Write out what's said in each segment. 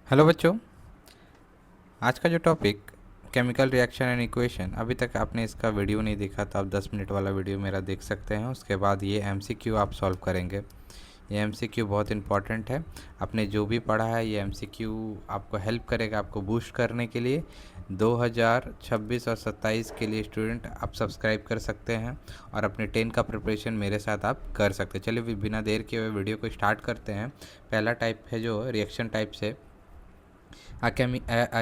Hello बच्चों, आज का जो topic chemical reaction and equation, अभी तक आपने इसका वीडियो नहीं देखा तो आप 10 मिनट वाला वीडियो मेरा देख सकते हैं। उसके बाद ये एमसीक्यू आप सॉल्व करेंगे। ये एमसीक्यू बहुत इंपॉर्टेंट है। आपने जो भी पढ़ा है ये एमसीक्यू आपको हेल्प करेगा, आपको बूस्ट करने के लिए। 2026 और 27 के लिए स्टूडेंट आप सब्सक्राइब कर सकते हैं और अपने 10 का प्रिपरेशन मेरे साथ आप कर सकते हैं। चलिए बिना देर किए हुए वीडियो को स्टार्ट करते हैं। पहला टाइप है जो रिएक्शन टाइप से, a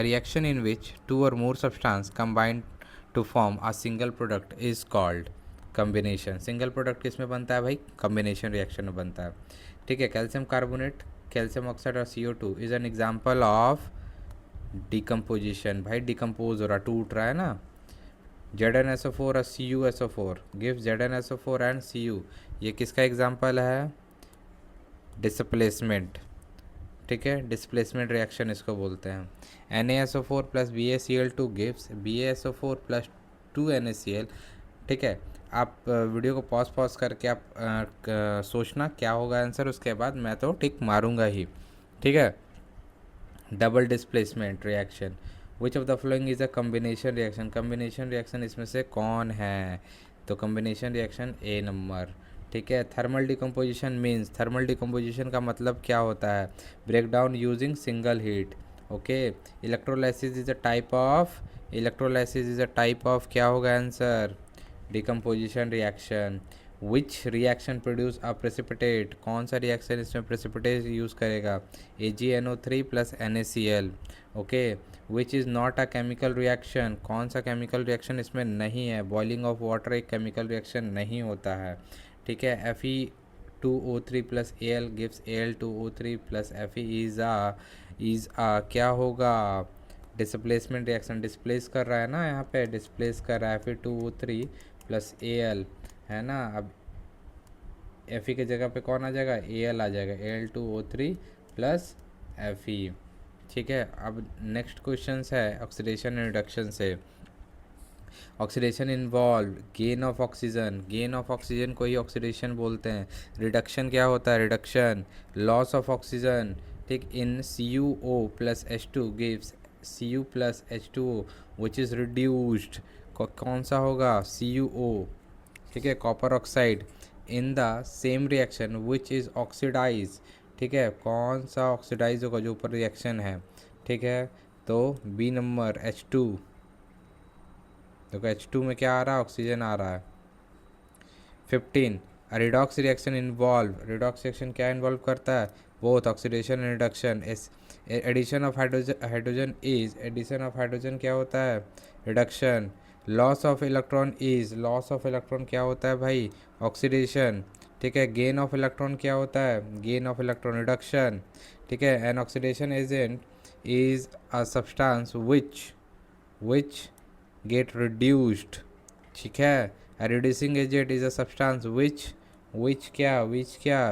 reaction in which two or more substances combine to form a single product is called combination. Single product किस में बनता है भाई? कॉम्बिनेशन रिएक्शन में बनता है। ठीक है, कैल्शियम कार्बोनेट, कैल्शियम ऑक्साइड और CO2 is an example of decomposition. भाई डिकम्पोज हो रहा, टूट रहा है ना। ZnSO4 और CuSO4 give ZnSO4 and Cu, ये किसका एग्जाम्पल है? डिस्प्लेसमेंट। ठीक है, डिस्प्लेसमेंट रिएक्शन इसको बोलते हैं। NaSO4 plus BaCl2 gives BaSO4 plus 2NaCl। ठीक है, आप वीडियो को पॉज करके आप सोचना क्या होगा आंसर, उसके बाद मैं तो टिक मारूंगा ही। ठीक है, double displacement reaction, which of the following is a combination reaction? Combination reaction इसमें से कौन है? तो कॉम्बिनेशन रिएक्शन ए नंबर। ठीक है, thermal decomposition means, thermal decomposition का मतलब क्या होता है? Break down using single heat. Okay, electrolysis is a type of, electrolysis is a type of, क्या होगा answer? Decomposition reaction. Which reaction produce a precipitate? कौन सा रिएक्शन इसमें प्रेसिपिटेट यूज़ करेगा? AgNO3 plus NaCl। Okay, which is not a chemical reaction? कौन सा chemical reaction इसमें नहीं है? बॉइलिंग ऑफ वाटर एक केमिकल रिएक्शन नहीं होता है। ठीक है, Fe2O3 plus Al gives Al2O3 plus Fe is आ क्या होगा? Displacement reaction. डिस्प्लेस कर रहा है ना, यहाँ पे डिस्प्लेस कर रहा है। Fe2O3 प्लस Al है ना। अब Fe की जगह पे कौन आ जाएगा? Al आ जाएगा, Al2O3 प्लस Fe। ठीक है, अब नेक्स्ट क्वेश्चन है ऑक्सीडेशन एंड रिडक्शन से। Oxidation involve gain of oxygen, gain of oxygen को ही ऑक्सीडेशन बोलते हैं। रिडक्शन क्या होता है? Reduction loss of oxygen. ठीक, in CuO plus H2 gives Cu plus H2O which is reduced. कौन सा होगा? CuO। ठीक है, copper oxide in the same reaction which is oxidise. ठीक है, कौन सा ऑक्सीडाइज होगा जो ऊपर रिएक्शन है? ठीक है, तो बी नंबर H2। देखो H2 में क्या आ रहा है? ऑक्सीजन आ रहा है। 15, redox reaction involve, redox reaction क्या इन्वॉल्व करता है? Both oxidation and reduction. Addition of hydrogen is, addition of hydrogen क्या होता है? Reduction. Loss of electron is, loss of electron क्या होता है भाई? ऑक्सीडेशन। ठीक है, गेन ऑफ इलेक्ट्रॉन क्या होता है? Gain of electron, reduction. ठीक है, an oxidation agent is a substance which get reduced। ठीक है, a reducing agent is a substance which क्या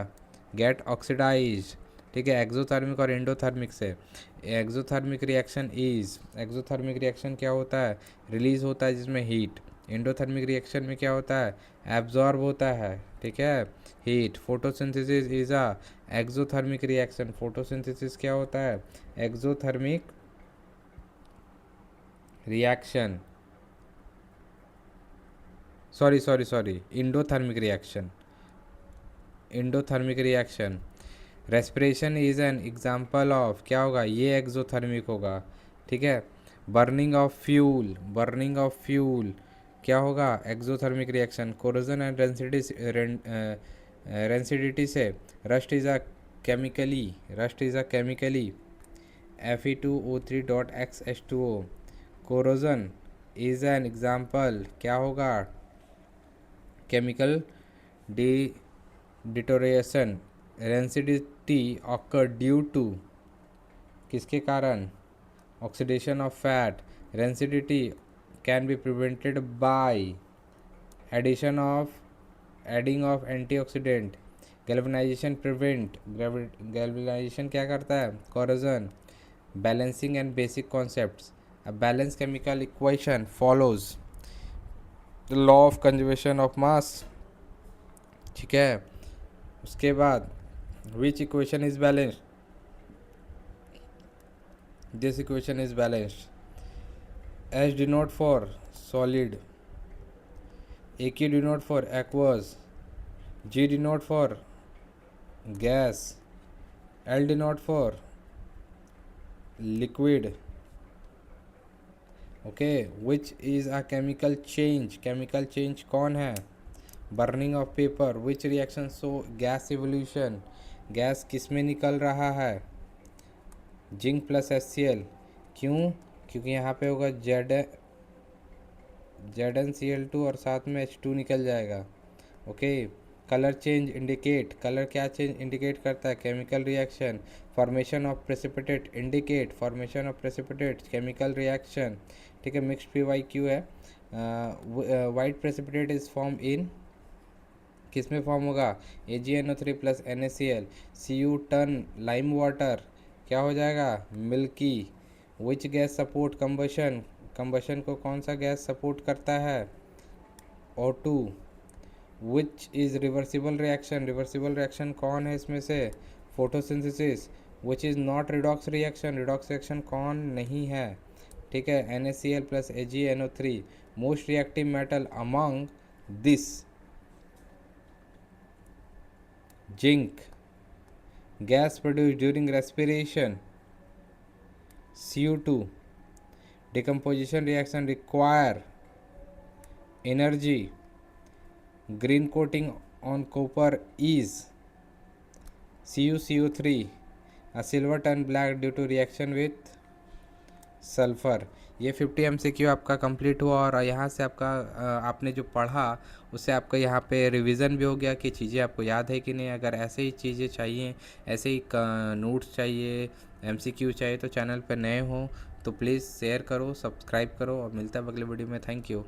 get oxidized। ठीक है, एक्सोथर्मिक और एंडोथर्मिक से। Exothermic reaction is, exothermic reaction क्या होता है? रिलीज होता है जिसमें हीट। एंडोथर्मिक रिएक्शन में क्या होता है? एब्जॉर्ब होता है। ठीक है, heat. Photosynthesis is a exothermic reaction. Photosynthesis क्या होता है? Exothermic reaction. Sorry, endothermic reaction, endothermic reaction. Respiration is an example of, क्या होगा? ये एक्सोथर्मिक होगा। ठीक है, burning of fuel, burning of fuel क्या होगा? Exothermic reaction. Corrosion and rancidity से, rust is a chemically, rust is a chemically Fe2O3.X H2O। Corrosion is an example, क्या होगा? Chemical deterioration. Rancidity occur due to, किसके कारण? Oxidation of fat. Rancidity can be prevented by addition of, adding of antioxidant. Galvanization prevent, galvanization क्या करता है? Corrosion. Balancing and basic concepts, a balance chemical equation follows the law of conservation of mass. ठीक है, उसके बाद which equation is balanced? This equation is balanced. S denote for solid, AQ denote for aqueous, G denote for gas, L denote for liquid. Okay, which is a chemical change? Chemical change कौन है? Burning of paper. Which reaction show gas evolution? Gas किस में निकल रहा है? Zinc plus HCl. क्यों? क्योंकि यहाँ पे होगा ZnCl2 और साथ में H2 निकल जाएगा. Okay. Colour change indicate. Colour क्या चेंज इंडिकेट करता है? Chemical reaction. Formation of precipitate indicate formation of precipitate chemical reaction. ठीक है. मिक्स्ड PyQ है. White precipitate is form in किस में फॉर्म होगा? AgNO3 plus NaCl. Cu turn lime water क्या हो जाएगा? Milky. Which gas support combustion. Combustion को कौन सा गैस सपोर्ट करता है? O2. Which is reversible reaction. Reversible reaction कौन है इसमें से? Photosynthesis. Which is not redox reaction. Redox reaction कौन नहीं है? ठीक है. NaCl plus AgNO3. Most reactive metal among this zinc. Gas produced during respiration CO2. Decomposition reaction require energy. Green coating on copper is CuCO3. A silver turn black due to reaction with sulphur. ये 50 MCQ आपका complete हुआ और यहाँ से आपका आपने जो पढ़ा उससे आपका यहाँ पे रिवीजन भी हो गया कि चीज़ें आपको याद है कि नहीं. अगर ऐसे ही चीज़ें चाहिए, ऐसे ही नोट्स चाहिए, MCQ चाहिए तो चैनल पे नए हो तो प्लीज़ शेयर करो, सब्सक्राइब करो और मिलता है अगले वीडियो में. Thank you.